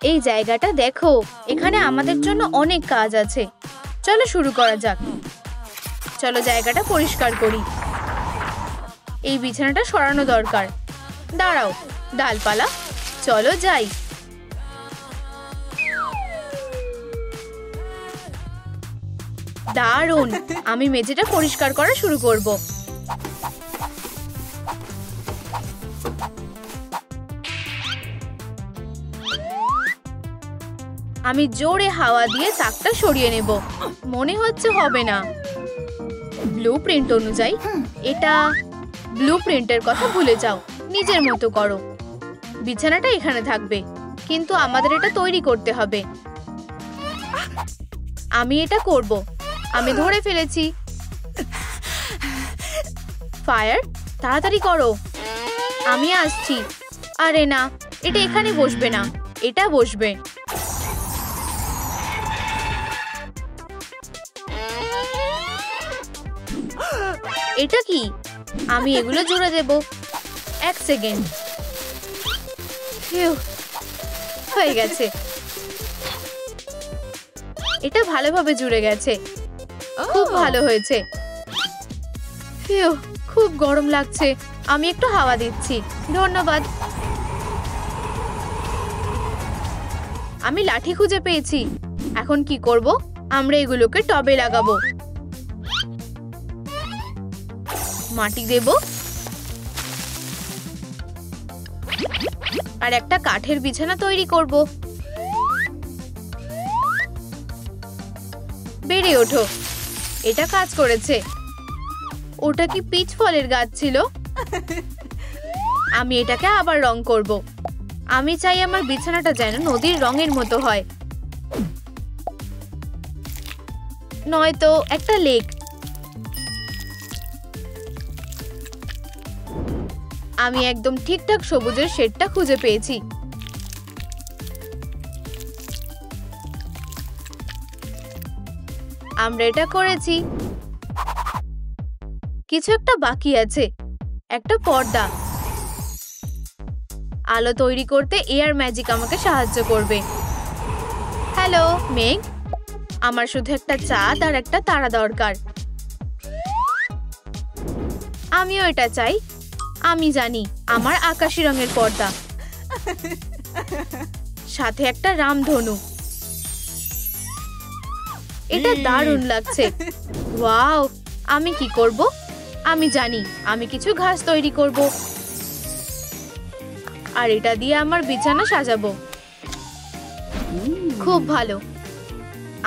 এই জায়গাটা দেখো, এখানে আমাদের জন্য অনেক কাজ আছে। চলো শুরু করা যাক। চলো জায়গাটা পরিষ্কার করি। এই বিছানাটা সরানো দরকার। দাঁড়াও, ডালপালা, চলো যাই। দারুণ, আমি মেঝেটা পরিষ্কার করা শুরু করব। আমি জোরে হাওয়া দিয়ে তাকটা সরিয়ে নেব। মনে হচ্ছে হবে না। ব্লুপ্রিন্ট অনুযায়ী এটা ব্লুপ্রিন্টের কথা ভুলে যাও, নিজের মতো করো। বিছানাটা এখানে থাকবে, কিন্তু আমাদের এটা তৈরি করতে হবে। আমি এটা করব। আমি ধরে ফেলেছি। ফায়ার, তাড়াতাড়ি করো। আমি আসছি। আরে না, এটা এখানে বসবে না, এটা বসবে। এটা কি? আমি এগুলো জুড়ে দেব। এক সেকেন্ড। হয়ে গেছে। এটা ভালোভাবে জুড়ে গেছে। খুব ভালো হয়েছে। খুব গরম লাগছে। আমি একটু হাওয়া দিচ্ছি। ধন্যবাদ। আমি লাঠি খুঁজে পেয়েছি। এখন কি করব? আমরা এগুলোকে টবে লাগাবো। মাটি দেব আর একটা কাঠের বিছানা তৈরি করব। বেড়ে ওঠো। এটা কাজ করেছে। ওটা কি পিচ ফলের গাছ ছিল? আমি এটাকে আবার রং করব। আমি চাই আমার বিছানাটা যেন নদীর রঙের মতো হয়, নয়তো একটা লেক। আমি একদম ঠিকঠাক সবুজের শেডটা খুঁজে পেয়েছি। আমরা এটা করেছি। কিছু একটা বাকি আছে, একটা পর্দা। আলো তৈরি করতে এয়ার ম্যাজিক আমাকে সাহায্য করবে। হ্যালো মেঘ, আমার শুধু একটা চাঁদ আর একটা তারা দরকার। আমিও এটা চাই। আমি জানি, আমার আকাশী রঙের পর্দা, সাথে একটা রামধনু। এটা দারুণ লাগছে। ওয়াও, আমি কি করব? আমি জানি, আমি কিছু ঘাস তৈরি করব আর এটা দিয়ে আমার বিছানা সাজাবো। খুব ভালো।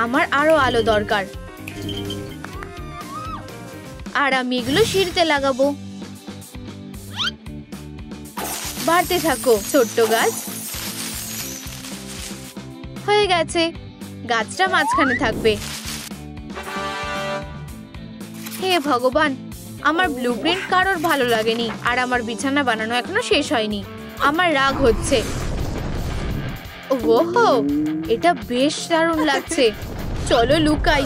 আমার আরো আলো দরকার আর আমি এগুলো সিঁড়িতে লাগাবো। বাড়তে থাকো ছোট্ট গাছ। হয়ে গেছে। গাছটা মাঝখানে থাকবে। হে ভগবান, আমার ব্লুপ্রিন্ট কারোর ভালো লাগেনি আর আমার বিছানা বানানো এখনো শেষ হয়নি। আমার রাগ হচ্ছে। ওহো, এটা বেশ দারুণ লাগছে। চলো লুকাই।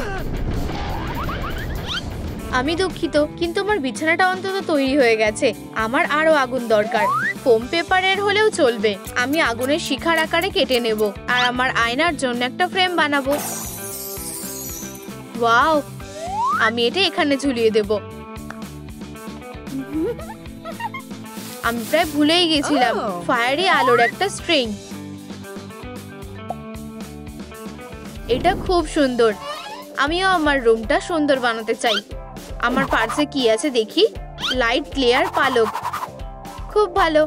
আমি দুঃখিত, কিন্তু আমার বিছানাটা অন্তত তৈরি হয়ে গেছে। আমার আরো আগুন দরকার। ফোম পেপারের হলেও চলবে। আমি আগুনের শিখার আকারে কেটে নেব আর আমার আয়নার জন্য একটা ফ্রেম বানাবো। ওয়াও, আমি এটা এখানে ঝুলিয়ে দেব। আমি প্রায় ভুলেই গেছিলাম, ফায়ারি আলোর একটা স্ট্রিং। এটা খুব সুন্দর। আমিও আমার রুমটা সুন্দর বানাতে চাই। আমার পার্সে কি আছে দেখি। লাইট ক্লে আর পালক। খুব ভালো।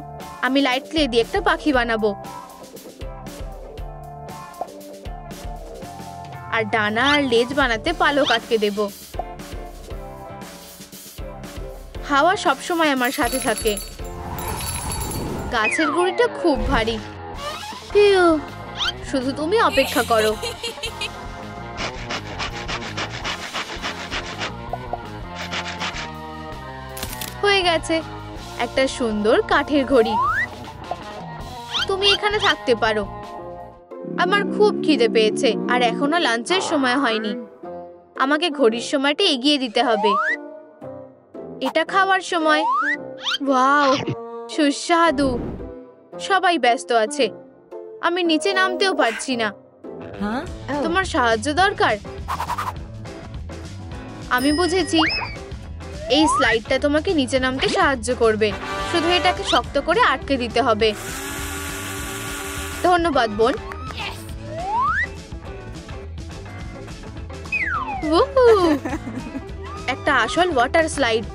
আমি লাইট ক্লে দিয়ে একটা পাখি বানাবো আর ডানা আর লেজ বানাতে পালক আটকে দেব। হাওয়া সবসময় আমার সাথে থাকে। গাছের গুঁড়িটা খুব ভারী। শুধু তুমি অপেক্ষা করো। হয়ে গেছে, একটা সুন্দর কাঠের ঘড়ি। তুমি এখানে থাকতে পারো। আমার খুব খিদে পেয়েছে আর এখনো লাঞ্চের সময় হয়নি। আমাকে ঘড়ির সময়টা এগিয়ে দিতে হবে। এটা খাওয়ার সময়। ওয়াও, সুস্বাদু। সবাই ব্যস্ত আছে। আমি নিচে নামতেও পারছি না। তোমার সাহায্য দরকার? আমি বুঝেছি, এই স্লাইডটা তোমাকে নিচে নামতে সাহায্য করবে। শুধু এটাকে শক্ত করে আটকে দিতে হবে। ধন্যবাদ বোন। উহু! একটা আসল ওয়াটার স্লাইড।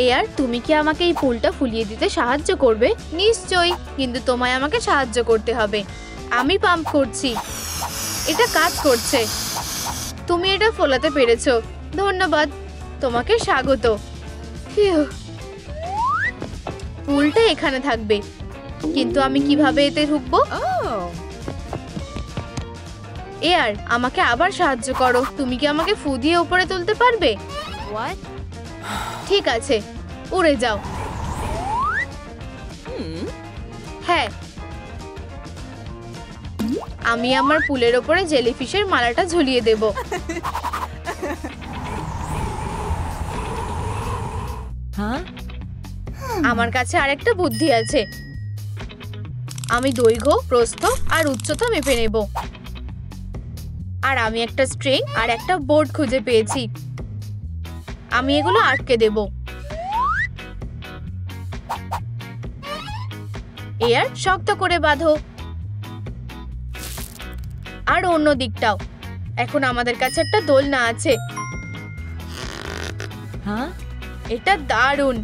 এয়ার, তুমি কি আমাকে এই পুলটা ফুলিয়ে দিতে সাহায্য করবে? নিশ্চয়ই, কিন্তু তোমায় আমাকে সাহায্য করতে হবে। আমি পাম্প করছি, এটা কাজ করছে। তুমি এটা ফোলাতে পেরেছো, ধন্যবাদ। তোমাকে স্বাগত। ফিউ। পুলটা এখানে থাকবে, কিন্তু আমি কিভাবে এতে ঢুকবো? এয়ার, আমাকে আবার সাহায্য করো। তুমি কি আমাকে ফু দিয়ে উপরে তুলতে পারবে? ঠিক আছে, উড়ে যাও। হ্যাঁ, আমি আমার পুলের ওপরে জেলিফিশের মালাটা ঝুলিয়ে দেব। আমার কাছে আরেকটা বুদ্ধি আছে। আমি দৈর্ঘ্য, প্রস্থ আর উচ্চতা মেপে নেব। আর আমি একটা স্ট্রিং আর একটা বোর্ড খুঁজে পেয়েছি। আমি এগুলো আটকে দেব। এয়ার, শক্ত করে বাঁধো। আর অন্য দিকটাও। এখন আমাদের কাছে একটা দোলনা আছে। এটা দারুণ।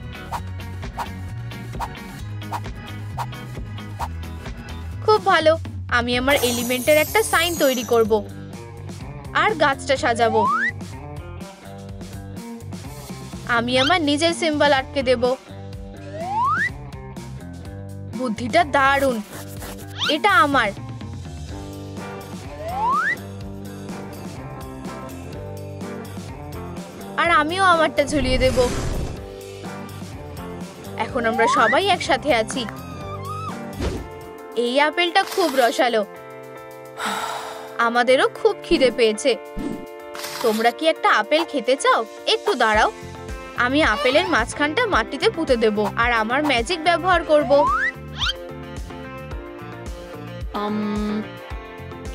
খুব ভালো। আমি আমার এলিমেন্টের একটা সাইন তৈরি করব আর গাছটা সাজাবো। আমি আমার নিজের সিম্বল আটকে দেব। বুদ্ধিটা দারুণ। এটা আমার। আর আমিও আমারটা ঝুলিয়ে দেব। এখন আমরা সবাই একসাথে আছি। এই আপেলটা খুব রসালো। আমাদেরও খুব খিদে পেয়েছে। তোমরা কি একটা আপেল খেতে চাও? একটু দাঁড়াও, আমি আপেলের মাঝখানটা মাটিতে পুঁতে দেব আর আমার ম্যাজিক ব্যবহার করব।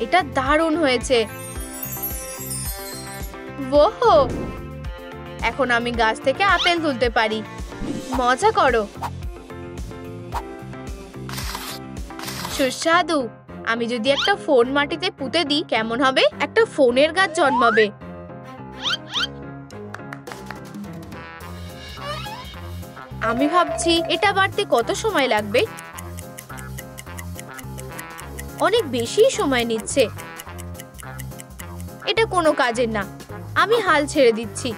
এটা দারুণ হয়েছে। ওহো! এখন আমি গাছ থেকে আপেল তুলতে পারি। মজা করো। সুস্বাদু। আমি যদি একটা ফোন মাটিতে পুঁতে দিই কেমন হবে? একটা ফোনের গাছ জন্মাবে। আমি ভাবছি এটা বাড়তে কত সময় লাগবে। অনেক বেশি সময় নিচ্ছে। এটা কোনো কাজের না। আমি হাল ছেড়ে দিচ্ছি।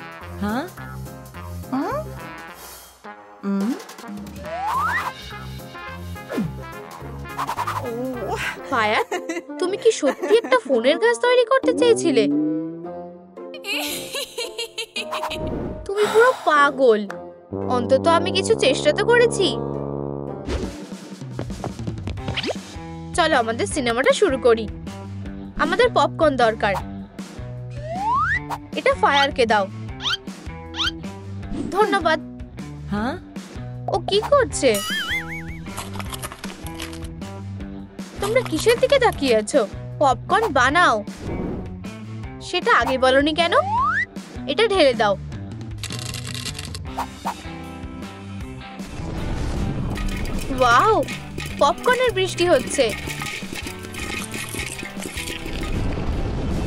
ফায়ার, তুমি কি সত্যি একটা ফোনের গাছ তৈরি করতে চেয়েছিলে? তুমি পুরো পাগল। অন্তত আমি কিছু চেষ্টা তো করেছি। চলো আমাদের সিনেমাটা শুরু করি। আমাদের পপকর্ন দরকার। এটা ফায়ারকে দাও। ধন্যবাদ। ও কি করছে? তোমরা কিসের দিকে তাকিয়ে আছো? পপকর্ন বানাও। সেটা আগে বলনি কেন? এটা ঢেলে দাও। ওয়াও, পপকর্নের বৃষ্টি হচ্ছে।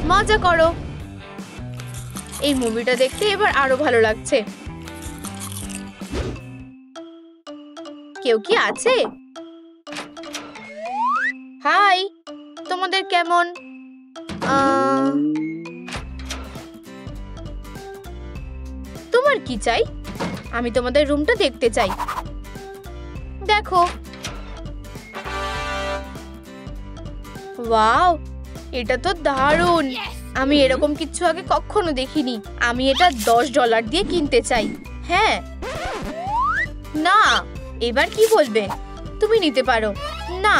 মজা করো। এই মুভিটা দেখতে এবার আরো ভালো লাগছে। কেউ কি আছে? হাই, তোমাদের কেমন? তোমার কি চাই? আমি তোমাদের রুমটা দেখতে চাই। দেখো। ওয়াও, এটা তো দারুণ। আমি এরকম কিছু আগে কখনো দেখিনি। আমি এটা $10 দিয়ে কিনতে চাই। হ্যাঁ। না, এবার কি বলবে? তুমি নিতে পারো। না,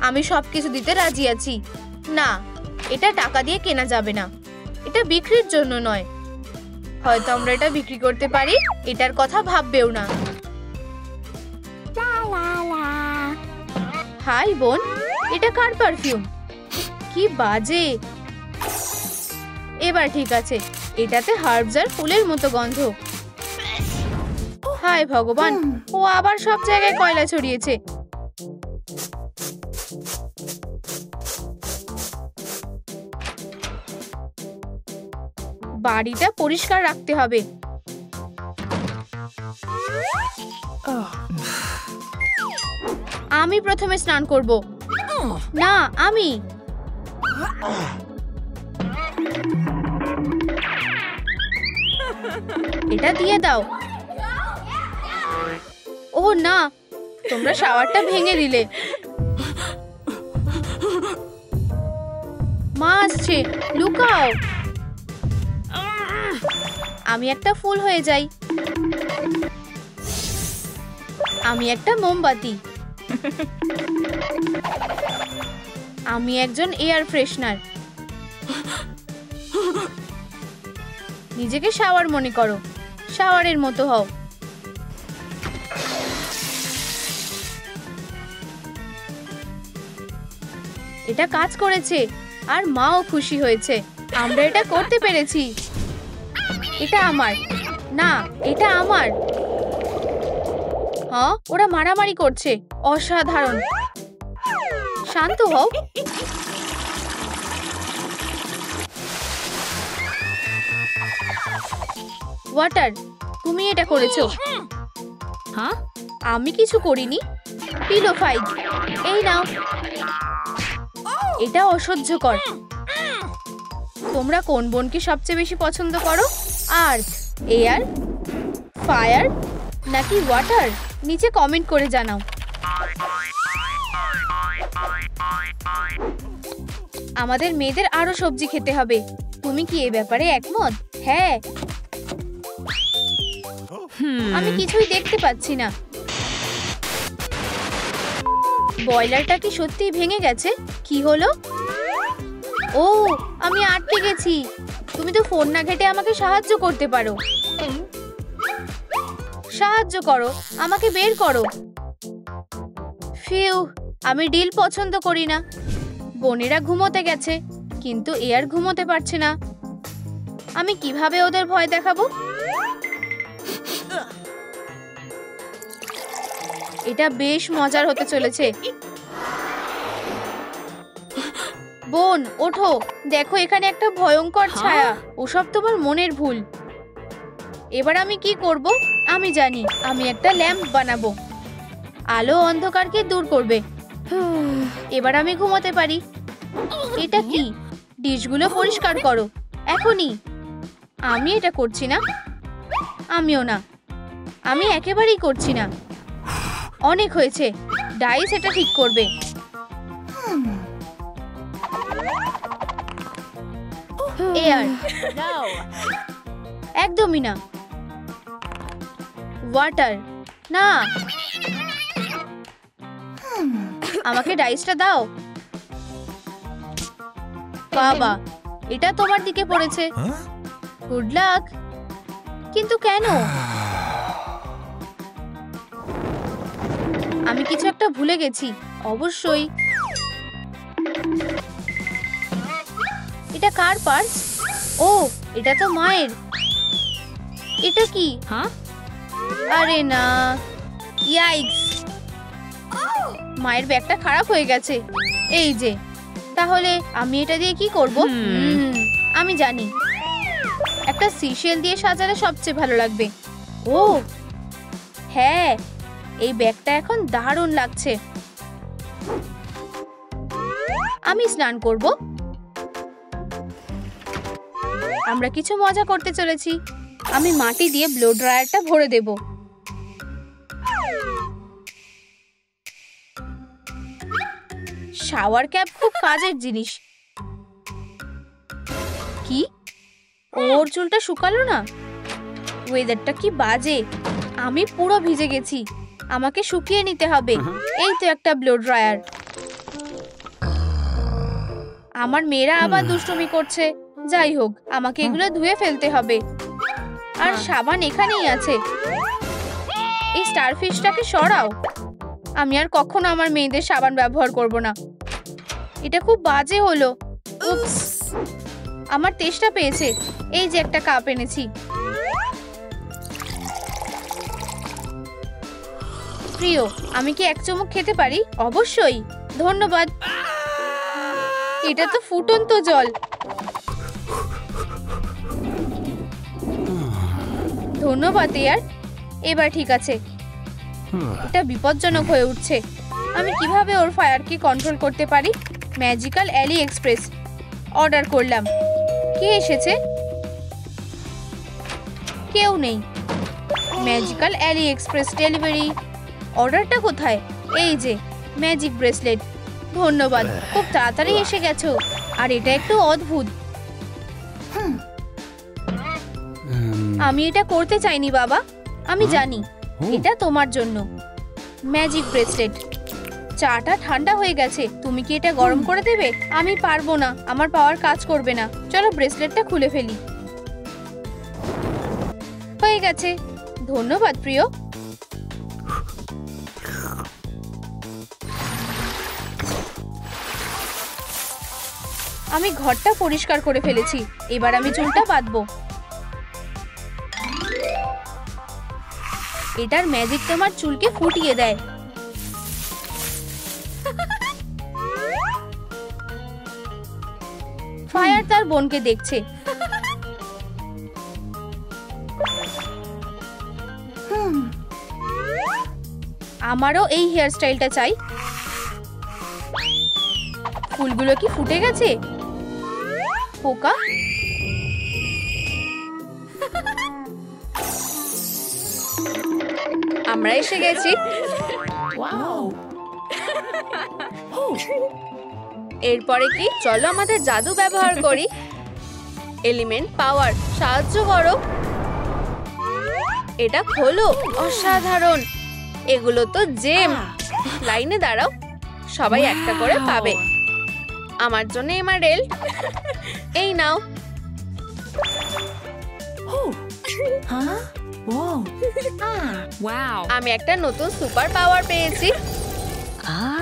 আমি সবকিছু দিতে রাজি আছি। না, এটা টাকা দিয়ে কেনা যাবে না। এটা বিক্রির জন্য নয়। হয়তো আমরা এটা বিক্রি করতে পারি। এটার কথা ভাববেও না। হাই বোন, এটা কার পারফিউম? কি বাজে। এবার ঠিক আছে, এটাতে হার্বস আর ফুলের মতো গন্ধ। হায় ভগবান, ও আবার সব জায়গায় কয়লা ছড়িয়েছে। বাড়িটা পরিষ্কার রাখতে হবে। আমি প্রথমে স্নান করব। না, আমি। এটা দিয়ে দাও। ও না, তোমরা শাওয়ারটা ভেঙে দিলে। মা আসছে, লুকাও। আমি একটা ফুল হয়ে যাই। আমি একটা মোমবাতি। আমি একজন এয়ার ফ্রেশনার। নিজেকে শাওয়ার মনে করো, শাওয়ারের মতো হও। এটা কাজ করেছে আর মাও খুশি হয়েছে। আমরা এটা করতে পেরেছি। এটা আমার না, এটা আমার। হ্যাঁ, ওরা মারামারি করছে। অসাধারণ। শান্ত হও। ওয়াটার, তুমি এটা করেছো। হ্যাঁ, আমি কিছু করিনি। পিলো ফাইট, এই নাও। এটা অসহ্যকর। তোমরা কোন বোনকে সবচেয়ে বেশি পছন্দ করো? আর্থ, এয়ার, ফায়ার নাকি ওয়াটার? নিচে কমেন্ট করে জানাও। আমাদের মেয়েদের আরো সবজি খেতে হবে। তুমি কি এই ব্যাপারে একমত? হ্যাঁ। আমি কিছুই দেখতে পাচ্ছি না। বয়লারটা কি সত্যিই ভেঙে গেছে? কি হলো? ও, আমি আটকে গেছি। তুমি তো ফোন না ঘেটে আমাকে সাহায্য করতে পারো। সাহায্য করো, আমাকে বের করো। ফিউ, আমি ডিল পছন্দ করি না। বোনেরা ঘুমোতে গেছে, কিন্তু এয়ার ঘুমোতে পারছে না। আমি কিভাবে ওদের ভয় দেখাবো? এটা বেশ মজার হতে চলেছে। বোন, ওঠো। দেখো, এখানে একটা ভয়ঙ্কর ছায়া। ওসব তোমার মনের ভুল। এবার আমি কি করব? আমি জানি, আমি একটা ল্যাম্প বানাবো। আলো অন্ধকারকে দূর করবে। এবার আমি ঘুমোতে পারি। এটা কি? ডিশগুলো পরিষ্কার করো এখনই। আমি এটা করছি না। আমিও না। আমি একেবারেই করছি না। অনেক হয়েছে। ডাইস এটা ঠিক করবে। এয়ার, একদমই না। ওয়াটার, না। আমাকে ডাইসটা দাও। বাবা, এটা তোমার দিকে পড়েছে। Good luck. কিন্তু কেন? আমি কিছু একটা ভুলে গেছি। অবশ্যই। এটা কার পার্স? ও, এটা তো মায়ের। এটা কি? আরে না, ইয়াইক্স। মায়ের ব্যাগটা খারাপ হয়ে গেছে। এই যে, তাহলে আমি এটা দিয়ে কি করব? আমি জানি, একটা সিশেল দিয়ে সাজালে সবচেয়ে ভালো লাগবে। ও হ্যাঁ, এই ব্যাগটা এখন দারুণ লাগছে। আমি স্নান করব। আমরা কিছু মজা করতে চলেছি। আমি মাটি দিয়ে ব্লো ড্রায়ারটা ভরে দেব। শাওয়ার ক্যাপ খুব কাজের জিনিস। কি? ওর চুলটা শুকালো না? ওয়েদারটা কি বাজে। আমি পুরো ভিজে গেছি। আমাকে শুকিয়ে নিতে হবে। এই তো একটা ব্লো ড্রায়ার। আমার মেয়েরা আবার দুষ্টুমি করছে। যাই হোক, আমাকে এগুলো ধুয়ে ফেলতে হবে। আর সাবান এখানেই আছে। এই স্টারফিশটাকে সরাও। আমি আর কখনো আমার মেয়েদের সাবান ব্যবহার করব না। এটা খুব বাজে হলো। উপস, আমার তেষ্টা পেয়েছে। এই যে একটা কাপ এনেছি। প্রিয়, আমি কি এক চুমুক খেতে পারি? অবশ্যই, ধন্যবাদ। এটা তো ফুটন্ত জল। ধন্যবাদ ইয়ার। এবার ঠিক আছে। এটা বিপজ্জনক হয়ে উঠছে। আমি কিভাবে ওর ফায়ারকে কন্ট্রোল করতে পারি? ম্যাজিক্যাল অ্যালি এক্সপ্রেস অর্ডার করলাম। কে এসেছে? কেউ নেই। Magical alley express delivery. অর্ডারটা কোথায়? এই যে ম্যাজিক ব্রেসলেট। ধন্যবাদ, খুব তাড়াতাড়ি এসে গেছো। আর এটা একটু অদ্ভুত। আমি এটা করতে চাইনি বাবা। আমি জানি এটা তোমার জন্য। Magic bracelet. চাটা ঠান্ডা হয়ে গেছে। তুমি কি এটা গরম করে দেবে? আমি পারবো না, আমার পাওয়ার কাজ করবে না। চলো ব্রেসলেটটা খুলে ফেলি। হয়ে গেছে। ধন্যবাদ প্রিয়। আমি ঘরটা পরিষ্কার করে ফেলেছি। এবার আমি চুলটা বাঁধবো। এটার ম্যাজিক তোমার চুলকে ফুটিয়ে দেয়। ফায়ার তার বোনকে দেখছে। আমারও এই হেয়ার স্টাইলটা চাই। ফুলগুলো কি ফুটে গেছে? পোকা? আমরা এসে গেছি। এরপরে কি? চলো আমাদের জাদু ব্যবহার করি। এলিমেন্ট পাওয়ার, সাহায্য করো। এটা খোলো। অসাধারণ, এগুলো তো জেম। লাইনে দাঁড়াও, সবাই একটা করে পাবে। আমার জন্য এমারেল্ড। এই নাও। আমি একটা নতুন সুপার পাওয়ার পেয়েছি।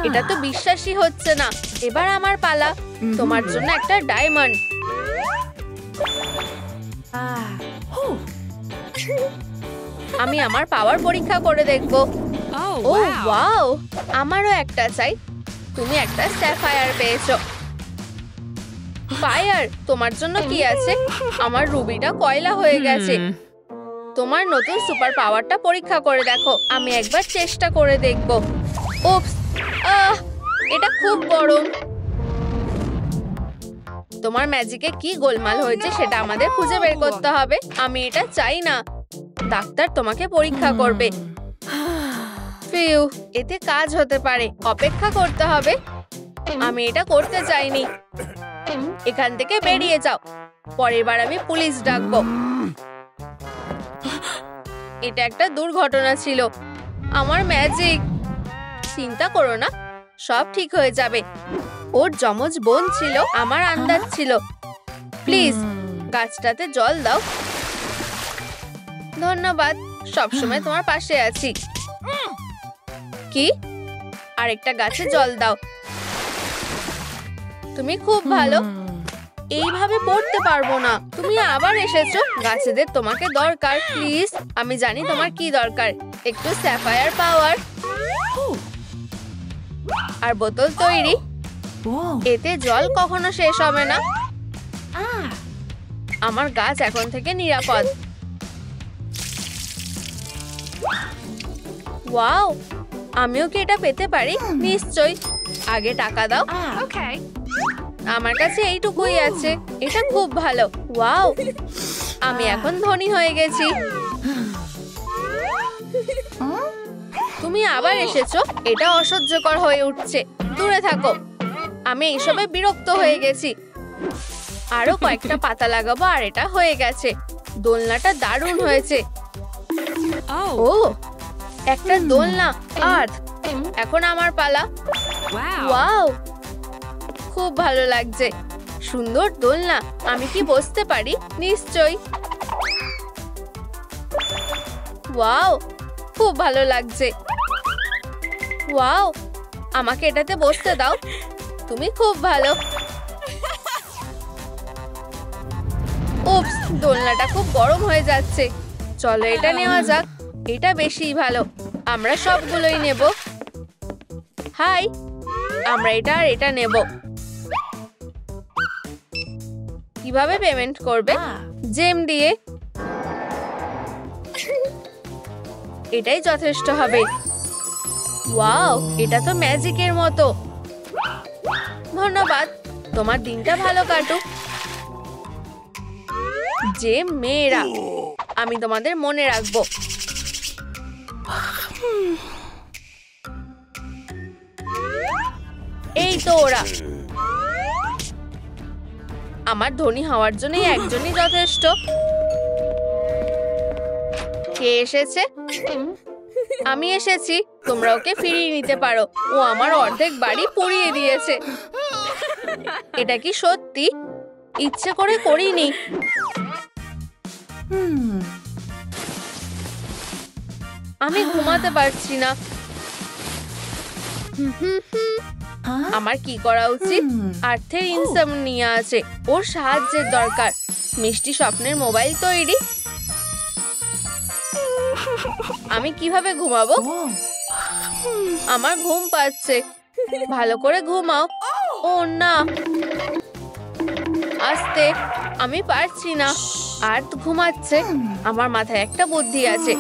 এটা তো বিশ্বাসই হচ্ছে না। এবার আমার পালা। তোমার জন্য একটা ডায়মন্ড। আমি আমার পাওয়ার পরীক্ষা করে দেখব। ও ওয়াও, আমারও একটা চাই। তুমি একটা স্যাফায়ার পেয়েছো। ফায়ার, তোমার জন্য কি আছে? আমার রুবিটা কয়লা হয়ে গেছে। তোমার নতুন সুপার পাওয়ারটা পরীক্ষা করে দেখো। আমি একবার চেষ্টা করে দেখব। উপস, এটা খুব গরম। তোমার ম্যাজিকে কি গোলমাল হয়েছে সেটা আমাদের খুঁজে বের করতে হবে। আমি এটা চাই না। ডাক্তার তোমাকে পরীক্ষা করবে। ফিউ, এতে কাজ হতে পারে। অপেক্ষা করতে হবে। আমি এটা করতে চাইনি। এখান থেকে বেরিয়ে যাও। পরের বার আমি পুলিশ ডাকবো। এটা একটা দুর্ঘটনা ছিল। আমার ম্যাজিক। চিন্তা করো না, সব ঠিক হয়ে যাবে। ওর যমজ বোন ছিল, আমার আন্দাজ ছিল। প্লিজ গাছটাতে জল দাও। ধন্যবাদ, সবসময় তোমার পাশে আছি। কি? আরেকটা গাছে জল দাও। তুমি খুব ভালো। এইভাবে পড়তে পারবো না। তুমি আবার এসেছো। গাছেদের তোমাকে দরকার। প্লিজ, আমি জানি তোমার কি দরকার। একটু স্যাফায়ার পাওয়ার আর বোতল তৈরি। এতে জল কখনো শেষ হবে না। আমার গাছ এখন থেকে নিরাপদ। ওয়াও, আমিও কি এটা পেতে পারি? নিশ্চয়ই। আগে টাকা দাও। আমার কাছে এইটুকুই আছে। এটা খুব ভালো। ওয়াও, আমি এখন ধনী হয়ে গেছি। তুমি আবার এসেছো। এটা অসহ্যকর হয়ে উঠছে। দূরে থাকো। আমি এইসবে বিরক্ত হয়ে গেছি। আরো কয়েকটা পাতা লাগাবো আর এটা হয়ে গেছে। দোলনাটা দারুণ হয়েছে। ও, একটা দোলনা। আর এখন আমার পালা। ওয়াও, খুব ভালো লাগছে। সুন্দর দোলনা। আমি কি বসতে পারি? নিশ্চয়ই। ওয়াও, খুব ভালো লাগছে। ওয়াও, আমাকে এটাতে বসতে দাও। তুমি খুব ভালো। উপস, দোলনাটা খুব গরম হয়ে যাচ্ছে। চলো এটা নেওয়া যাক। এটা বেশি ভালো। আমরা সবগুলোই নেব। হাই, আমরা এটা আর এটা নেব। কিভাবে পেমেন্ট করবে? জেম দিয়ে। এটাই যথেষ্ট হবে। ওয়াও, এটা তো ম্যাজিকের মতো। ধন্যবাদ, তোমার দিনটা ভালো কাটুক। যে মেয়েরা, আমি তোমাদের মনে রাখবো। এই তো ওরা। আমার ধনী হওয়ার জন্য একজনই যথেষ্ট। কে এসেছে? আমি এসেছি। তোমরা ওকে ফিরিয়ে নিতে পারো। ও আমার অর্ধেক বাড়ি পুড়িয়ে দিয়েছে। এটা কি সত্যি? ইচ্ছে করে করিনি। আমি ঘুমাতে পারছি না। আমার কি করা উচিত? আর্থের ইনসমনিয়া আছে। ওর সাহায্যের দরকার। মিষ্টি স্বপ্নের মোবাইল তৈরি। আমি কিভাবে ঘুমাবো? আমার ঘুম পাচ্ছে। ভালো করে ঘুমাও। ও না, আস্তে। আমি পারছি না। আর ঘুমাচ্ছে। আমার মাথায় একটা বুদ্ধি আছে।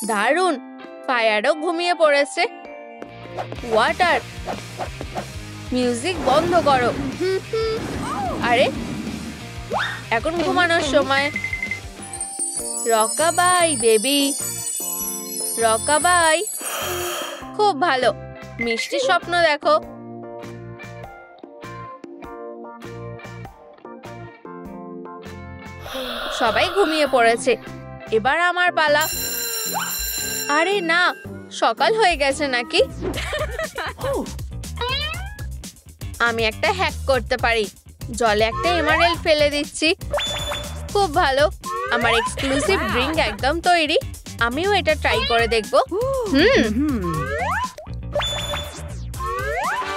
দারুণ, ফায়ারও ঘুমিয়ে পড়েছে। ওয়াটার, মিউজিক বন্ধ করো। আরে, এখন ঘুমানোর সময়। রকাবাই বেবি, রকাবাই। খুব ভালো। মিষ্টি স্বপ্ন দেখো। সবাই ঘুমিয়ে পড়েছে। এবার আমার পালা। আরে না, সকাল হয়ে গেছে নাকি? আমি একটা হ্যাক করতে পারি। জলে একটা এমারেল্ড ফেলে দিচ্ছি। খুব ভালো। আমার এক্সক্লুসিভ ড্রিঙ্ক একদম তৈরি। আমিও এটা ট্রাই করে দেখব।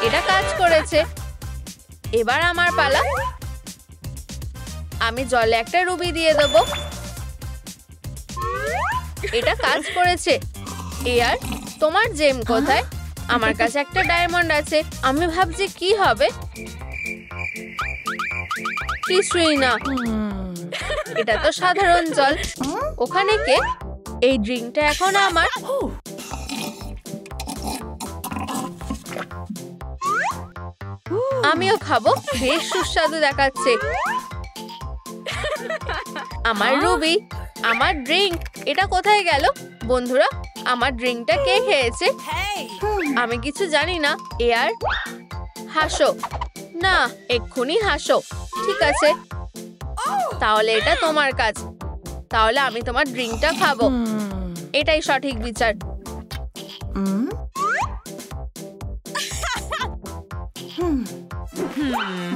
এটা কাজ করেছে। এবার আমার পালা। আমি জলে একটা রুবি দিয়ে দেব। এটা কাজ করেছে। এয়ার, তোমার জেম কোথায়? আমার কাছে একটা ডায়মন্ড আছে। আমি ভাবছি কি হবে। কিছুই না। এটা তো সাধারণ জল। ওখানে কে? এই ড্রিঙ্কটা এখন আমার। আমিও খাবো। বেশ সুস্বাদু দেখাচ্ছে। আমার রুবি, আমার ড্রিঙ্ক। এটা কোথায় গেল? বন্ধুরা, আমার ড্রিঙ্কটা কে খেয়েছে? আমি কিছু জানি না। এয়ার, হাসো। না, এক্ষুনি হাসো। ঠিক আছে, তাহলে এটা তোমার কাজ। তাহলে আমি তোমার ড্রিঙ্কটা খাবো। এটাই সঠিক বিচার।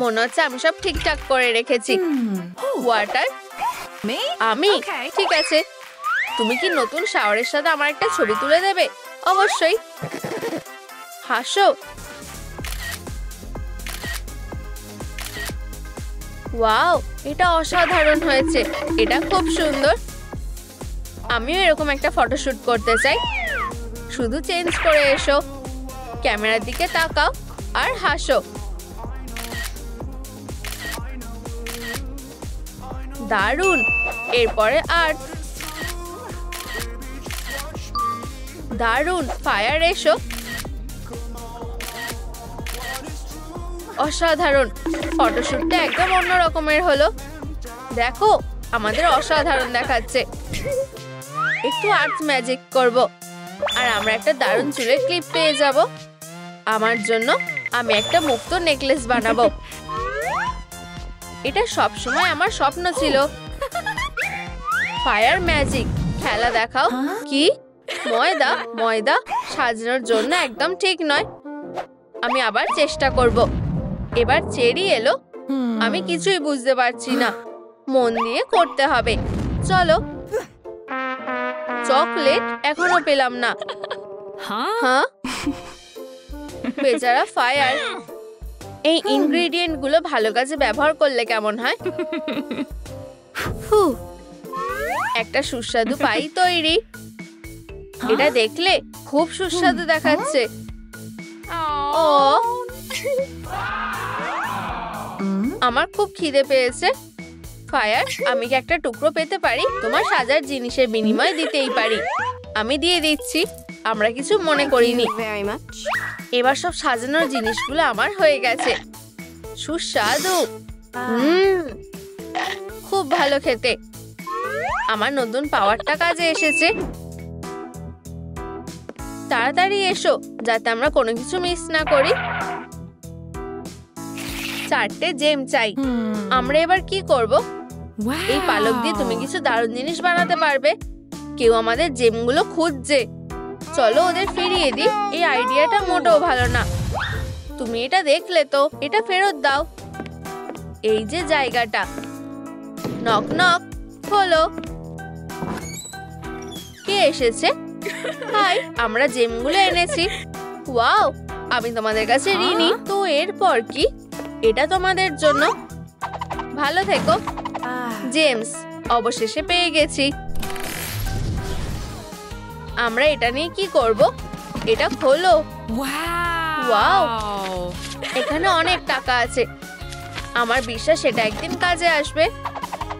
মনে হচ্ছে আমি সব ঠিকঠাক করে রেখেছি। ওয়াটার, আমি? ঠিক আছে। তুমি কি নতুন শাওয়ারের সাথে আমার একটা ছবি তুলে দেবে? অবশ্যই। হাসো। ওয়াও, এটা অসাধারণ হয়েছে। এটা খুব সুন্দর। আমিও এরকম একটা ফটোশুট করতে চাই। শুধু চেঞ্জ করে এসো। ক্যামেরার দিকে তাকাও আর হাসো। দারুণ। এরপরে আর্থ। দারুণ। ফায়ার, এসো। অসাধারণ। ফটোশুটটা একদম অন্য রকমের হলো। দেখো, আমাদের অসাধারণ দেখাচ্ছে। একটু আর্ট ম্যাজিক করব। আর আমরা একটা দারুণ চুলের ক্লিপ পেয়ে যাব। আমার জন্য আমি একটা মুক্ত নেকলেস বানাবো। এটা সবসময় আমার স্বপ্ন ছিল। ফায়ার ম্যাজিক, খেলা দেখাও। কি? ময়দা? ময়দা সাজানোর জন্য একদম ঠিক নয়। আমি আবার চেষ্টা করব। এবার চেরি এলো। আমি কিছুই বুঝতে পারছি না। মন দিয়ে করতে হবে। চলো। চকলেট এখনো পেলাম না। হ্যাঁ, বেচারা ফায়ার। এই ইনগ্রেডিয়েন্ট গুলো ভালো কাজে ব্যবহার করলে কেমন হয়? একটা সুস্বাদু পাই তৈরি। এটা দেখলে খুব সুস্বাদু দেখাচ্ছে। ও, আমার খুব খিদে পেয়েছে। ফায়ার, আমি কি একটা টুকরো পেতে পারি? তোমার সাজার জিনিসের বিনিময়ে দিতেই পারি। আমি দিয়ে দিচ্ছি। আমরা কিছু মনে করিনি। এবার সব সাজানোর জিনিসগুলো আমার হয়ে গেছে। সুস্বাদু। খুব ভালো খেতে। আমার নতুন পাওয়ারটা কাজে এসেছে। তাড়াতাড়ি এসো, যাতে আমরা কোনো কিছু মিস না করি। 4টে জেম চাই। আমরা এবার কি করব? এই পালক দিয়ে তুমি কিছু দারুণ জিনিস বানাতে পারবে। কেউ আমাদের জেমগুলো খুঁজছে। চলো ওদের ফিরিয়ে দিই। এই আইডিয়াটা মোটেও ভালো না। তুমি এটা দেখলে তো, এটা ফেরত দাও। এই যে জায়গাটা। নক নক, খোলো। কে এসেছে? হাই, আমরা জেমগুলো এনেছি। ওয়াও, আমি তোমাদের কাছে ঋণী। তো এরপর কি? এটা তোমাদের জন্য। ভালো থেকো। জেমস, অবশেষে পেয়ে গেছি। আমরা এটা নিয়ে কি করব? এটা খোলো। ওয়াও, এখানে অনেক টাকা আছে। আমার বিশ্বাস এটা একদিন কাজে আসবে।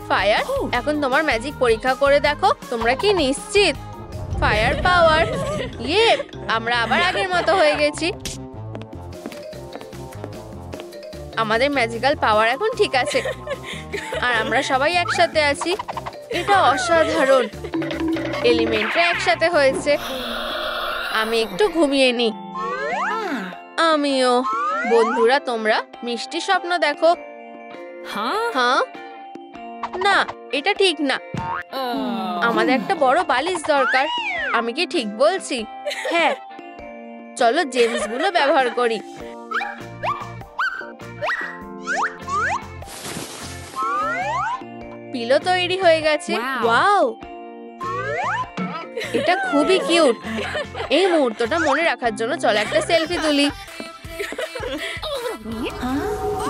ফায়ার, এখন তোমার ম্যাজিক পরীক্ষা করে দেখো। তোমরা কি নিশ্চিত? ফায়ার পাওয়ার। ইয়ে, আমরা আবার আগের মতো হয়ে গেছি। আমাদের ম্যাজিক্যাল পাওয়ার এখন ঠিক আছে। আর আমরা সবাই একসাথে আছি। এটা অসাধারণ। এলিমেন্টরা একসাথে হয়েছে। আমি একটু ঘুমিয়ে নি। আমিও। বন্ধুরা, তোমরা মিষ্টি স্বপ্ন দেখো। হ্যাঁ, না, এটা ঠিক না। আমাদের একটা বড় বালিশ দরকার। আমি কি ঠিক বলছি? হ্যাঁ, চলো জেমস গুলো ব্যবহার করি। পিলো তৈরি হয়ে গেছে। ওয়াও, এটা খুবই কিউট। এই মুহূর্তটা মনে রাখার জন্য চলো একটা সেলফি তুলি।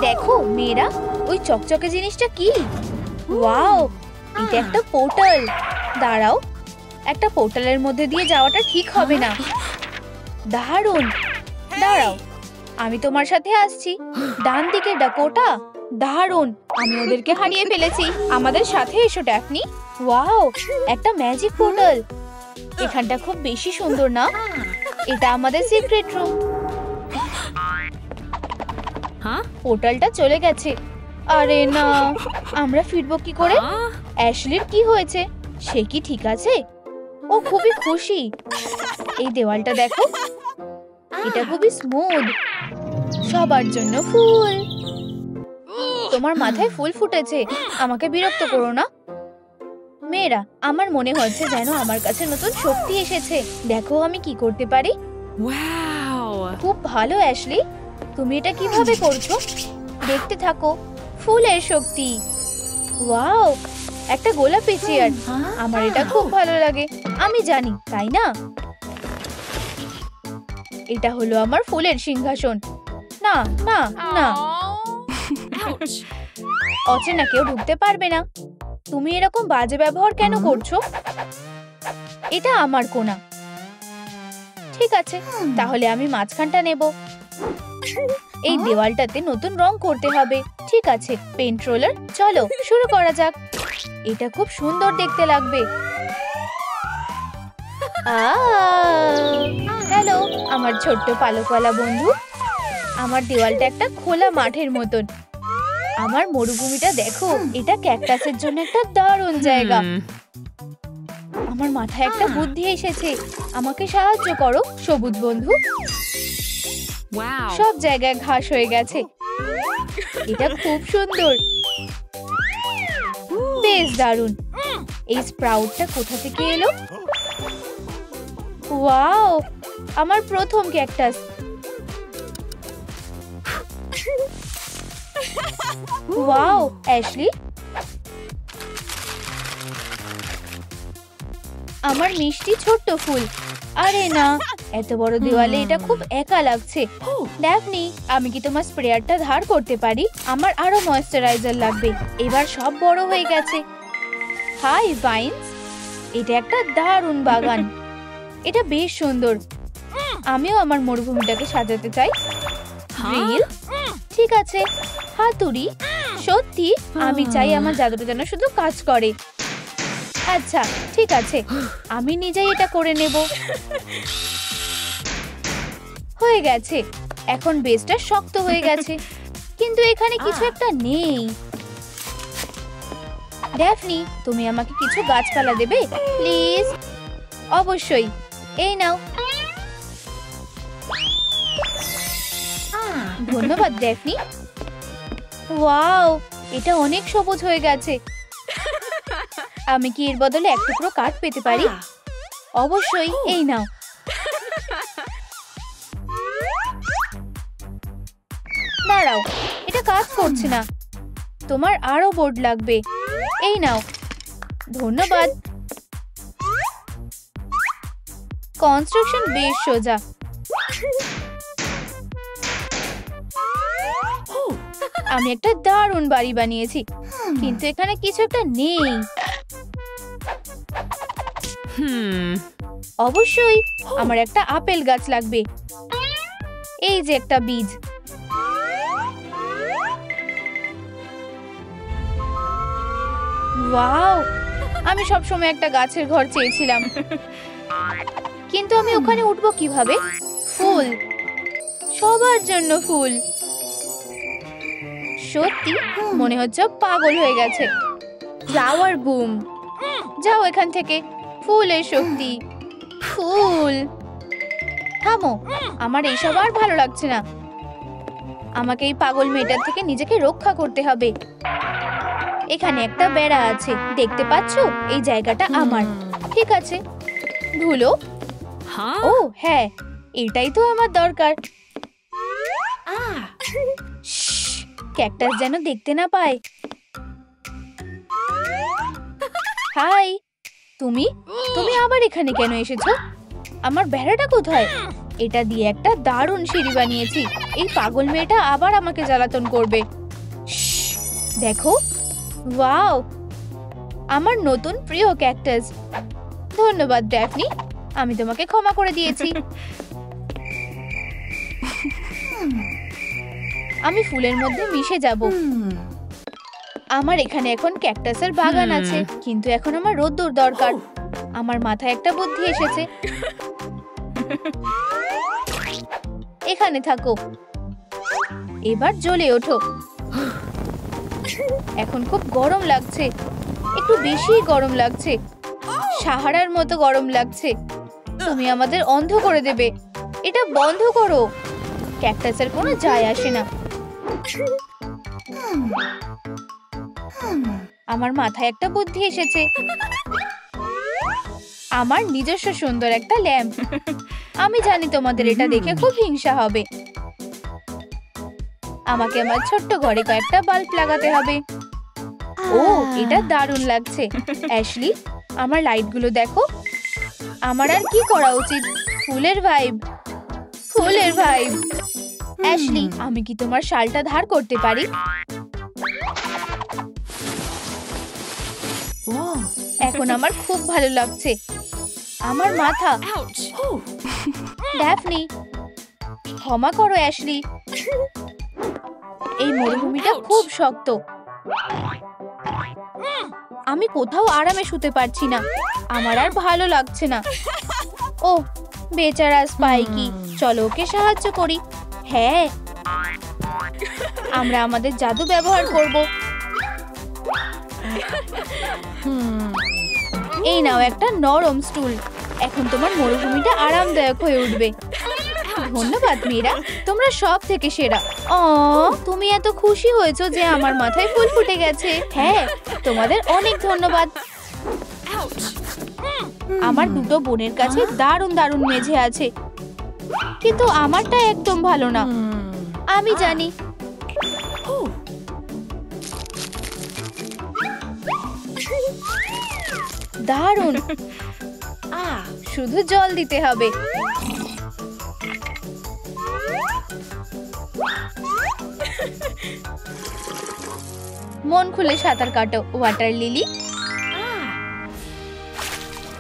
দেখো মেয়েরা, ওই চকচকে জিনিসটা কি? ওয়াও, এটা একটা পোর্টাল। দাঁড়াও, একটা পোর্টালের মধ্যে দিয়ে যাওয়াটা ঠিক হবে না। দারুণ। দাঁড়াও, আমি তোমার সাথে আসছি। ডান দিকে ডাকোটা। দারুণ, আমি ওদেরকে হারিয়ে ফেলেছি। আমাদের সাথে এসো ড্যাফনি। ওয়াও, একটা ম্যাজিক পোর্টাল। এখানটা খুব বেশি সুন্দর না? এটা আমাদের সিক্রেট রুম। পোর্টালটা চলে গেছে। আরে না, আমরা ফিরবো কি করে? অ্যাশলির কি হয়েছে? সে কি ঠিক আছে? ও খুবই খুশি। এই দেওয়ালটা দেখো, এটা খুবই স্মুথ। সবার জন্য ফুল। তোমার মাথায় ফুল ফুটেছে। আমাকে বিরক্ত করো না। মেয়েরা, আমার মনে হচ্ছে যেন আমার কাছে নতুন শক্তি এসেছে। দেখো আমি কি করতে পারি। খুব ভালো অ্যাশলি। তুমি এটা কিভাবে করছো? দেখতে থাকো। ফুলের শক্তি। ওয়াও, একটা গোলাপি চেয়ার। আমার এটা খুব ভালো লাগে। আমি জানি, তাই না? এটা হলো আমার ফুলের সিংহাসন। না না না, অচেনা কেউ ঢুকতে পারবে না। তুমি এরকম বাজে ব্যবহার কেন করছো? এটা আমার কোণা। ঠিক আছে, তাহলে আমি মাঝখানটা নেব। এই দেওয়ালটাতে নতুন রং করতে হবে। ঠিক আছে, পেইন্ট রোলার, চলো শুরু করা যাক। এটা খুব সুন্দর দেখতে লাগবে। হ্যালো আমার ছোট্ট পালকওয়ালা বন্ধু। আমার দেওয়ালটা একটা খোলা মাঠের মতন। আমার মরুভূমিটা দেখো, এটা ক্যাকটাসের জন্য একটা দারুণ জায়গা। আমার মাথায় একটা বুদ্ধি এসেছে। আমাকে সাহায্য করো সবুজ বন্ধু। সব জায়গায় ঘাস হয়ে গেছে। এটা খুব সুন্দর। বেশ দারুণ। এই স্প্রাউটটা কোথা থেকে এলো? ওয়াও, আমার প্রথম ক্যাকটাস। ওয়াও অ্যাশলি, আমার মিষ্টি ছোট্ট ফুল। আরে না, এত বড় দেওয়ালে এটা খুব একা লাগছে। ড্যাফনি, আমি কি তোমার স্প্রেয়ারটা ধার করতে পারি? আমার আরো ময়েশ্চারাইজার লাগবে। এবার সব বড় হয়ে গেছে। হাই ভাইন্স, এটা একটা দারুণ বাগান। এটা বেশ সুন্দর। আমিও আমার মরুভূমিটাকে সাজাতে চাই। রিল? ঠিক আছে। হাতুড়ি? সত্যি? আমি চাই আমার জাদুটা যেন শুধু কাজ করে। আচ্ছা ঠিক আছে, আমি নিজেই এটা করে নেব। হয়ে গেছে। এখন বেসটা শক্ত হয়ে গেছে, কিন্তু এখানে কিছু একটা নেই। ড্যাফনি, তুমি আমাকে কিছু গাছপালা দেবে প্লিজ? অবশ্যই, এই নাও। ধন্যবাদ ড্যাফনি। ওয়াও, এটা অনেক সবুজ হয়ে গেছে। আমি কি এর বদলে এক টুকরো কাঠ পেতে পারি? অবশ্যই, এই নাও। দাঁড়াও, এটা কাজ করছে না। তোমার আরো বোর্ড লাগবে। এই নাও। ধন্যবাদ। কনস্ট্রাকশন বেশ সোজা। আমি একটা দারুণ বাড়ি বানিয়েছি, কিন্তু এখানে কিছু একটা নেই। অবশ্যই, আমার একটা আপেল গাছ লাগবে। এই যে একটা বীজ। ওয়াও, আমি সবসময় একটা গাছের ঘর চেয়েছিলাম, কিন্তু আমি ওখানে উঠবো কিভাবে? ফুল, সবার জন্য ফুল। সত্যি মনে হচ্ছে পাগল হয়ে গেছে। ফ্লাওয়ার বুম, যাও এখান থেকে। ফুলের শক্তি, ফুল। থামো, আমার এইসব আর ভালো লাগছে না। আমাকে এই পাগল মেয়েটার থেকে নিজেকে রক্ষা করতে হবে। এখানে একটা বেড়া আছে, দেখতে পাচ্ছো? এই জায়গাটা আমার। ঠিক আছে। ধুলো? ও হ্যাঁ, এটাই তো আমার দরকার। ক্যাকটাস যেন দেখতে না পায়। হাই, তুমি আবার এখানে কেন এসেছো? আমার বেড়াটা কোথায়? এটা দিয়ে একটা দারুণ সিঁড়ি বানিয়েছি। এই পাগল মেয়েটা আবার আমাকে জ্বালাতন করবে। দেখো, ওয়াও, আমার নতুন প্রিয় ক্যাকটাস। ধন্যবাদ ড্যাফনি, আমি তোমাকে ক্ষমা করে দিয়েছি। আমি ফুলের মধ্যে মিশে যাব। আমার এখানে এখন ক্যাকটাসের বাগান আছে, কিন্তু এখন আমার রোদ্দুর দরকার। আমার মাথায় একটা বুদ্ধি এসেছে। এখানে থাকো, এবার জ্বলে ওঠো। এখন খুব গরম লাগছে, একটু বেশি গরম লাগছে। সাহারার মতো গরম লাগছে। তুমি আমাদের অন্ধ করে দেবে। এটা বন্ধ করো। ক্যাকটাসের কোনো যায় আসে না। আমার মাথায় একটা বুদ্ধি এসেছে। আমার নিজস্ব সুন্দর একটা ল্যাম্প। আমি জানি তোমাদের এটা দেখে খুব হিংসা হবে। আমাকে আমার ছোট্ট ঘরে কয়েকটা বাল্ব লাগাতে হবে। ও, এটা দারুণ লাগছে। অ্যাশলি, আমার লাইটগুলো দেখো। আমার আর কি করা উচিত? ফুলের ভাইব, ফুলের ভাইব। অ্যাশলি, আমি কি তোমার শালটা ধার করতে পারি? এখন আমার খুব ভালো লাগছে। আমার মাথা। ড্যাফনি, ক্ষমা করো অ্যাশলি। এই মরুভূমিটা খুব শক্ত। আমি কোথাও আরামে শুতে পারছি না। আমার আর ভালো লাগছে না। ও বেচারা স্পাইকি, চলো ওকে সাহায্য করি। হ্যাঁ, আমরা আমাদের জাদু ব্যবহার করব। এই নাও একটা নরম স্টুল। এখন তোমার মরুভূমিটা আরামদায়ক হয়ে উঠবে। ধন্যবাদ মীরা, তোমরা সব থেকে সেরা। তুমি এত খুশি হয়েছো যে আমার মাথায় ফুল ফুটে গেছে। হ্যাঁ, তোমাদের অনেক ধন্যবাদ। আমার দুটো বোনের কাছে দারুণ দারুণ মেঝে আছে, কিন্তু আমারটা একদম ভালো না। আমি জানি। দারুণ। শুধু জল দিতে হবে। মন খুলে সাঁতার কাটো ওয়াটার লিলি।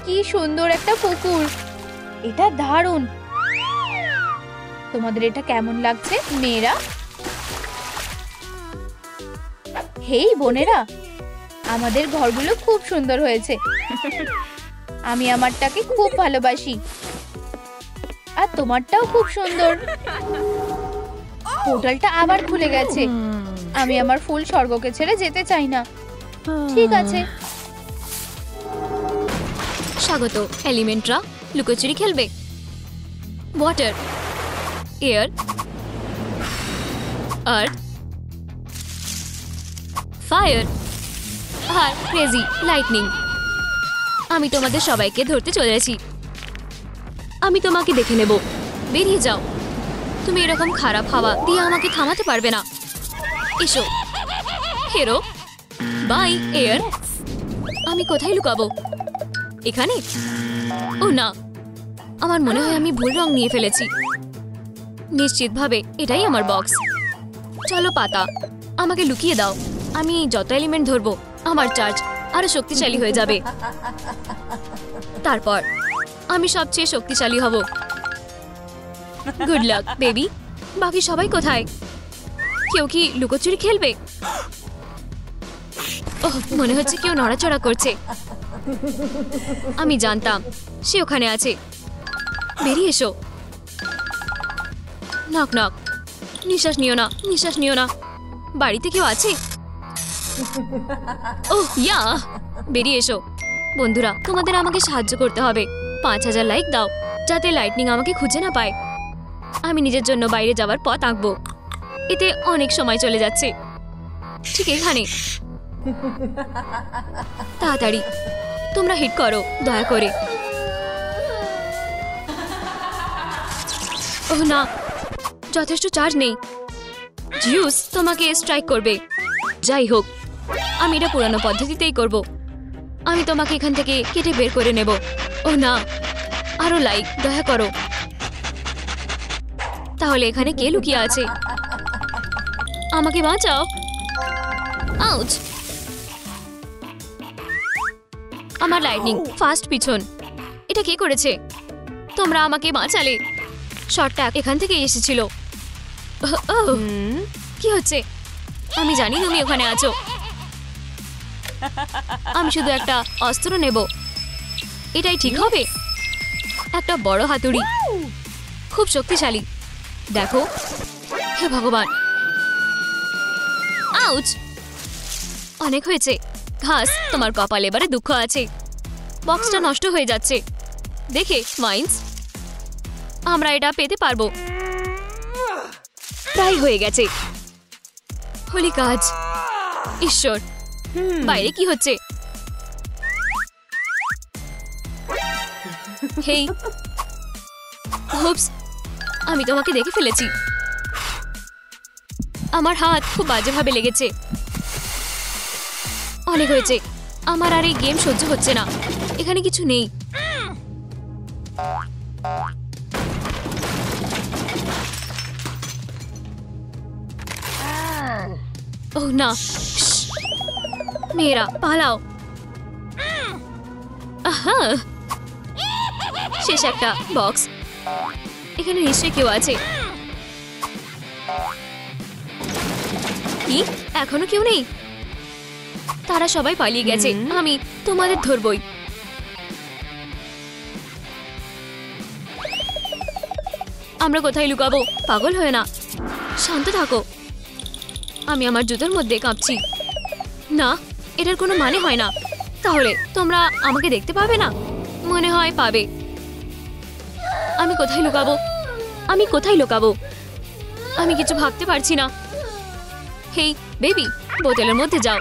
কি সুন্দর একটা পুকুর, এটা দারুণ। তোমাদের এটা কেমন লাগছে মেয়েরা? হেই বোনেরা, আমাদের ঘরগুলো খুব সুন্দর হয়েছে। আমি আমারটাকে খুব ভালোবাসি, আর তোমারটাও খুব সুন্দর। পোর্টালটা আবার খুলে গেছে। আমি আমার ফুল স্বর্গকে ছেড়ে যেতে চাই না। ঠিক আছে, স্বাগত। এলিমেন্টরা লুকোচুরি খেলবে। ওয়াটার, এয়ার, আর্থ, ফায়ার আর ক্রেজি লাইটনিং। আমি তোমাদের সবাইকে ধরতে চলেছি। আমি তোমাকে দেখে নেব। বেরিয়ে যাও। তুমি এরকম খারাপ হাওয়া দিয়ে আমাকে থামাতে পারবে না। এসো হেরো। By air. আমি কোথায় লুকাবো? এখানে? ও না, আমার মনে হয় আমি ভুল রং নিয়ে ফেলেছি। নিশ্চিতভাবে এটাই আমার বক্স। চলো পাতা, আমাকে লুকিয়ে দাও। আমি যত এলিমেন্ট ধরবো আমার চার্জ আরো শক্তিশালী হয়ে যাবে। তারপর আমি সবচেয়ে শক্তিশালী হব। Good luck baby. বাকি সবাই কোথায়? কেউ কি লুকোচুরি খেলবে? ওহ, মনে হচ্ছে কেউ নড়াচড়া করছে। আমি জানতাম সে ওখানে আছে। বেরিয়ে এসো। Knock knock. নিঃশ্বাস নিও না, নিঃশ্বাস নিও না। বাড়িতে কেউ আছে? ওহ ইয়া, বেরিয়ে এসো। বন্ধুরা, তোমাদের আমাকে সাহায্য করতে হবে। 5000 লাইক দাও যাতে লাইটনিং আমাকে খুঁজে না পায়। আমি নিজের জন্য বাইরে যাওয়ার পথ আঁকবো। এতে অনেক সময় চলে যাচ্ছে। ঠিক এখানে। তাড়াতাড়ি তোমরা হিট করো দয়া করে। ওহ না, যথেষ্ট চার্জ নেই। জিউস তোমাকে স্ট্রাইক করবে। যাই হোক, আমি এটা পুরানো পদ্ধতিতেই করব। আমি তোমাকে এখান থেকে কেটে বের করে নেব। ও না, আরো লাইক দয়া করো। তাহলে এখানে কে লুকিয়ে আছে? আমাকে বাঁচাও। আউচ! আমার লাইটনিং ফাস্ট পিছন। এটা কে করেছে? তোমরা আমাকে বাঁচালে। শটটা এখান থেকে এসেছিল। কি হচ্ছে? আমি জানি তুমি ওখানে আছো। আমি শুধু একটা অস্ত্র নেব। এটাই ঠিক হবে। একটা বড় হাতুড়ি, খুব শক্তিশালী। দেখো, হে ভগবান। আউচ! অনেক হয়েছে। ঘাস, তোমার কপাল এবারে দুঃখ আছে। বক্সটা নষ্ট হয়ে যাচ্ছে দেখে। মাইন্স, আমরা এটা পেতে পারবো। প্রায় হয়ে গেছে। হোলি কাজ। ঈশ্বর, বাইরে কি হচ্ছে? হেই, হোপস, আমি তোমাকে দেখে ফেলেছি। আমার হাত খুব বাজেভাবে লেগেছে। অনেক হয়েছে। আমার আর এই গেম সহ্য হচ্ছে না। এখানে কিছু নেই। ওহ না, মেয়েরা পালাও। আহা, শেষ একটা বক্স। এখানে নিশ্চয়ই কেউ আছে। কি, এখনো কেউ নেই? তারা সবাই পালিয়ে গেছে। আমি তোমাদের ধরবই। আমরা কোথায় লুকাবো? পাগল হয়ে না, শান্ত থাকো। আমি আমার জুতোর মধ্যে কাঁপছি। না, এটার কোনো মানে হয় না। তাহলে তোমরা আমাকে দেখতে পাবে না? মনে হয় পাবে। আমি কোথায় লুকাবো? আমি কোথায় লুকাবো? আমি কিছু ভাবতে পারছি না। হেই বেবি, বোতলের মধ্যে যাও।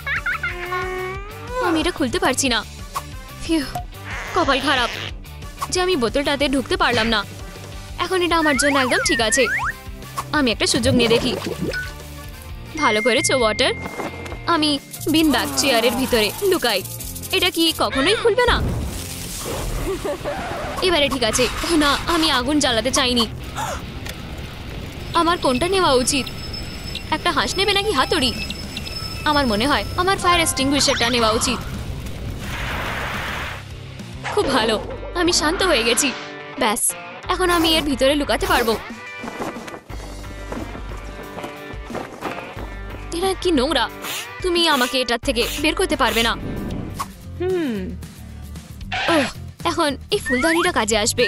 আমি এটা খুলতে পারছি না। ফিউ, কপাল খারাপ যে আমি বোতলটাতে ঢুকতে পারলাম না। এখন এটা আমার জন্য একদম ঠিক আছে। আমি একটা সুযোগ নিয়ে দেখি। ভালো করেছো ওয়াটার। আমি বিন ব্যাগ চেয়ারের ভিতরে লুকাই। এটা কি কখনোই খুলবে না? এবারে ঠিক আছে। না, আমি আগুন জ্বালাতে চাইনি। আমার কোনটা নেওয়া উচিত? একটা হাঁস নেবে নাকি হাতুড়ি? আমার মনে হয় আমার ফায়ার এক্সটিংগুইশারটা নেওয়া উচিত। খুব ভালো, আমি শান্ত হয়ে গেছি। ব্যাস, এখন আমি এর ভিতরে লুকাতে পারবো। এটা কি নোংরা! তুমি আমাকে এটার থেকে বের করতে পারবে না। ওহ, এখন এই ফুলদানিটা কাজে আসবে।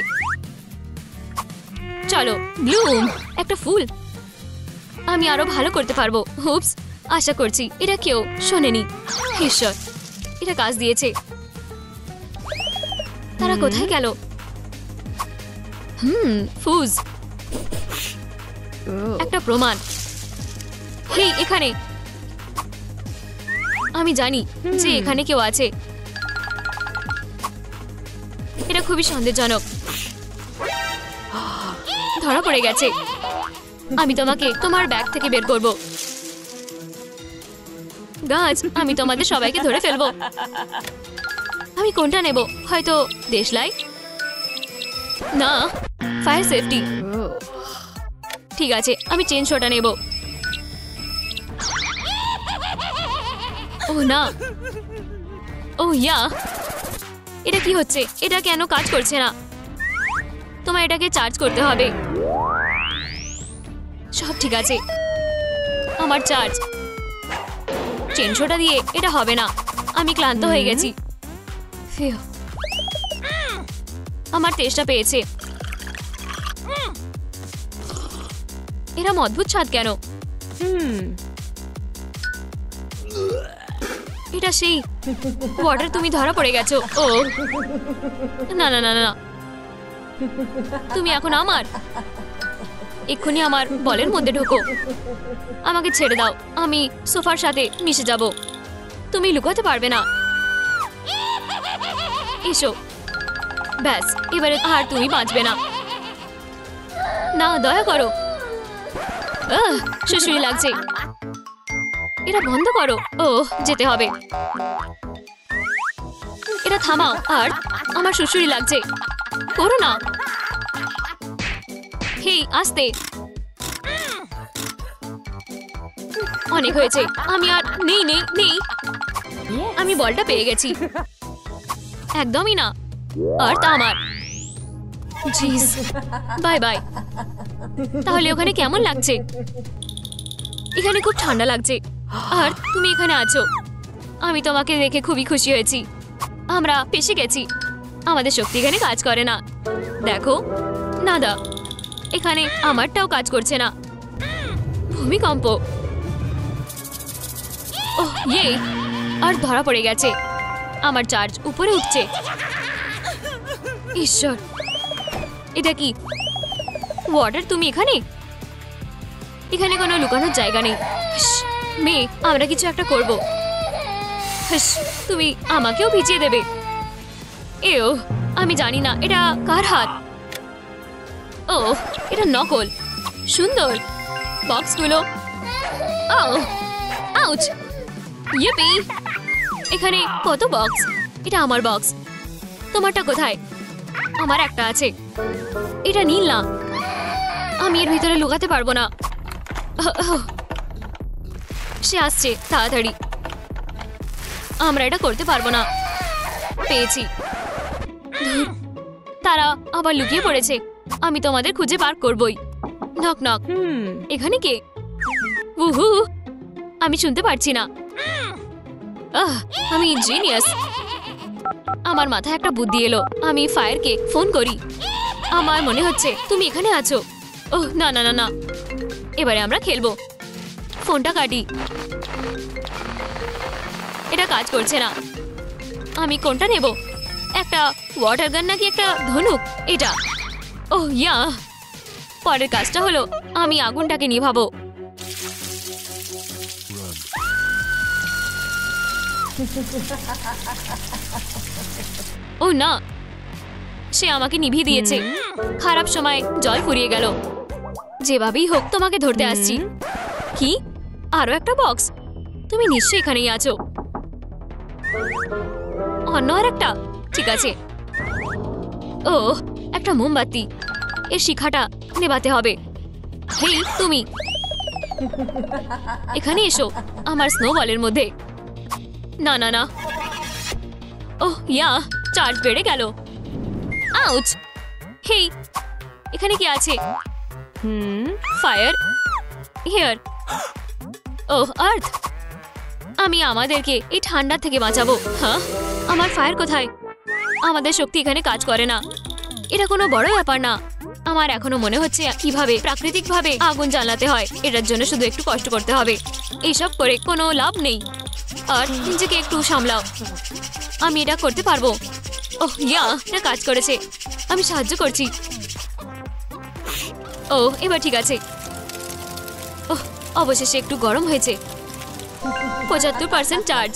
চলো, ব্লুম, একটা ফুল। আমি আরো ভালো করতে পারবো। হুপস, আশা করছি এটা কেউ শোনেনি। ঈশ্বর, এটা কাজ দিয়েছে। তারা কোথায় গেল? ফুজ, একটা প্রমাণ। হেই, এখানে। আমি জানি যে এখানে কেউ আছে। এটা খুবই সন্দেহজনক। ধরা পড়ে গেছে। আমি তোমাকে তোমার ব্যাগ থেকে বের করব। গাছ, আমি তোমাদের সবাইকে ধরে ফেলবো। আমি কোনটা নেব? হয়তো দেশলাই? না, ফায়ার সেফটি। ঠিক আছে, আমি চেন শোটা নেব। ও না, ও ইয়া, এটা কি হচ্ছে? এটা কেন কাজ করছে না? তোমার এটাকে চার্জ করতে হবে। সব ঠিক আছে। আমার চার্জ। চেন শোটা দিয়ে এটা হবে না। আমি ক্লান্ত হয়ে গেছি। ফিউ, আমার তেষ্টা পেয়েছে। এরম অদ্ভুত স্বাদ কেন? এটা সেই ওয়াটার। তুমি ধরা পড়ে গেছো। ও না না না না, তুমি এখন আমার। এক্ষুনি আমার বলের মধ্যে ঢোকো। আমাকে ছেড়ে দাও, আমি সোফার সাথে মিশে যাব। তুমি লুকাতে পারবে না। এসো। ব্যাস, এবারে আর তুমি বাঁচবে না। না, দয়া করো। সুশ্রী লাগছে। এটা বন্ধ করো। ও, যেতে হবে। এটা থামাও। আর আমার সুশ্রী লাগছে। করো না। হেই, আস্তে। অনেক হয়েছে। আমি আর নেই নেই নেই। আমি বলটা পেয়ে গেছি। একদমই না। আর তা আমার। জিস, বাই বাই। তাহলে ওখানে কেমন লাগছে? এখানে খুব ঠান্ডা লাগছে। আর তুমি এখানে আছো। আমি তোমাকে দেখে খুবই খুশি হয়েছি। আমরা ফেঁসে গেছি। আমাদের শক্তি এখানে কাজ করে না। দেখো, নাদা, এখানে আমারটাও কাজ করছে না। ভূমিকম্প। ওহ ইয়ে, আর ধরা পড়ে গেছে। আমার চার্জ উপরে উঠছে। ঈশ্বর, এটা কি? ওয়াটার, তুমি এখানে? এখানে কোনো লুকানোর জায়গা নেই। মেয়ে, আমরা কিছু একটা করব। তুমি আমাকেও ভিজিয়ে দেবে? এও, আমি জানি না এটা কার হাত। ও, এটা নকল। সুন্দর বক্সগুলো। ও, আউচ, ইয়েপি। এখানে কত বক্স। এটা আমার বক্স। তোমারটা কোথায়? আমার একটা আছে। এটা নীল না। আমি এর ভিতরে লুকাতে পারবো না। সে আসছে, তাড়াতাড়ি। আমরা এটা করতে পারবো না। পেয়েছি। তারা আবার লুকিয়ে পড়েছে। আমি তোমাদের খুঁজে বার করবই। Knock knock. এখানে কে? উহু, আমি শুনতে পারছি না। আমি জিনিয়াস। আমার মাথায় একটা বুদ্ধি এলো। আমি ফায়ারকে ফোন করি। আমার মনে হচ্ছে তুমি এখানে আছো। ওহ না না না না, এবারে আমরা খেলবো। ফোনটা কাটি। এটা কাজ করছে না। আমি কোনটা নেব? একটা ওয়াটার গান নাকি একটা ধনুক? এটা। ওহ ইয়া, পরের কাজটা হলো আমি আগুনটাকে নিভাবো। ও না, সে আমাকে নিভিয়ে দিয়েছে। খারাপ সময় জল ফুরিয়ে গেল। যেভাবেই হোক তোমাকে ধরতে আসছি। কি? আরো একটা বক্স? তুমি নিশ্চয়ই এখানেই আছো। অন্য আর একটা? ঠিক আছে, ও একটা মোমবাতি, এর শিখাটা নেভাতে হবে। হেই তুমি এখানে এসো আমার স্নোবলের মধ্যে। না না না, ওহ ইয়া, চার্জ বেড়ে গেল। আউচ! হেই এখানে কি আছে? Fire here. ওহ আর্থ, আমি আমাদেরকে এই ঠান্ডা থেকে বাঁচাবো। হ্যাঁ, আমার ফায়ার কোথায়? আমাদের শক্তি এখানে কাজ করে না। এটা কোনো বড় ব্যাপার না। আমার এখনো মনে হচ্ছে কিভাবে প্রাকৃতিকভাবে আগুন জ্বালাতে হয়। এটার জন্য শুধু একটু কষ্ট করতে হবে। এইসব করে কোনো লাভ নেই। আর নিজেকে একটু সামলাও, আমি এটা করতে পারবো। ওহ ইয়া, এটা কাজ করেছে। আমি সাহায্য করছি। ও এবার ঠিক আছে। ওহ অবশেষে একটু গরম হয়েছে। 75% চার্জ।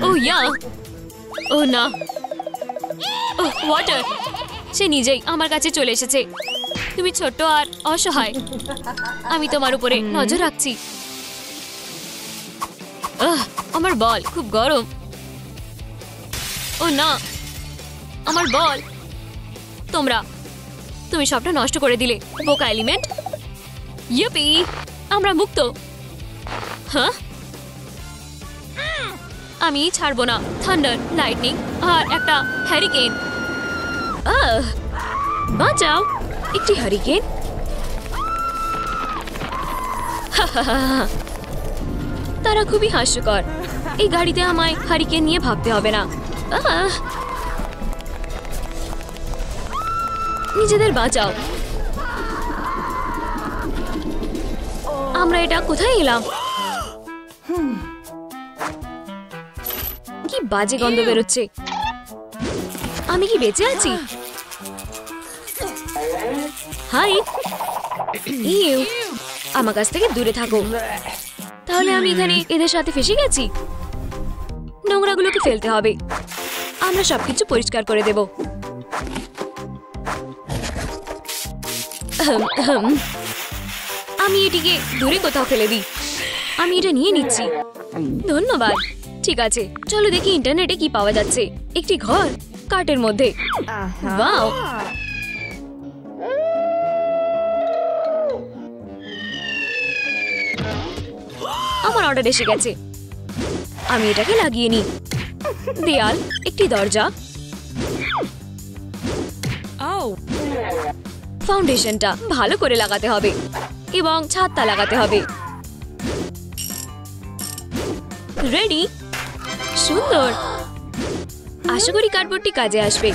ও ইয়া, ও না, ও ওয়াটার। সে নিজেই আমার কাছে চলে এসেছে। তুমি ছোট্ট আর অসহায়। আমি তোমার উপরে নজর রাখছি। আমার বল খুব গরম। ও না, আমার বল। তুমি সবটা নষ্ট করে দিলে, বোকা এলিমেন্ট। ইউপি, আমরা মুক্ত। হ্যাঁ, আমি ছাড়বো না। থান্ডার, লাইটনিং আর একটা হ্যারিকেন। বাঁচাও, একটি হ্যারিকেন। তারা খুবই হাস্যকর। এই গাড়িতে আমায় হ্যারিকেন নিয়ে ভাবতে হবে না। নিজেদের বাঁচাও। আমরা এটা কোথায় এলাম? কি বাজে গন্ধ বেরোচ্ছে। আমি কি বেঁচে আছি? হাই, ইউ, আমার কাছ থেকে দূরে থাকো। তাহলে আমি এখানে এদের সাথে ফেসে গেছি। নোংরাগুলোকে ফেলতে হবে। আমরা সবকিছু পরিষ্কার করে দেব। আমি এটিকে দূরে কোথাও ফেলে দিই। আমি এটা নিয়ে নিচ্ছি। ধন্যবাদ। ঠিক আছে, চলো দেখি ইন্টারনেটে কি পাওয়া যাচ্ছে। একটি ঘর কাঠের মধ্যে। ওয়াও, আমার অর্ডার এসে গেছে। আমি এটাকে লাগিয়ে নিই। দেয়াল, একটি দরজা, ফাউন্ডেশনটা ভালো করে লাগাতে হবে এবং ছাদটা লাগাতে হবে। রেডি? সুন্দর। আশা করি কার্ডবোর্ডটি কাজে আসবে।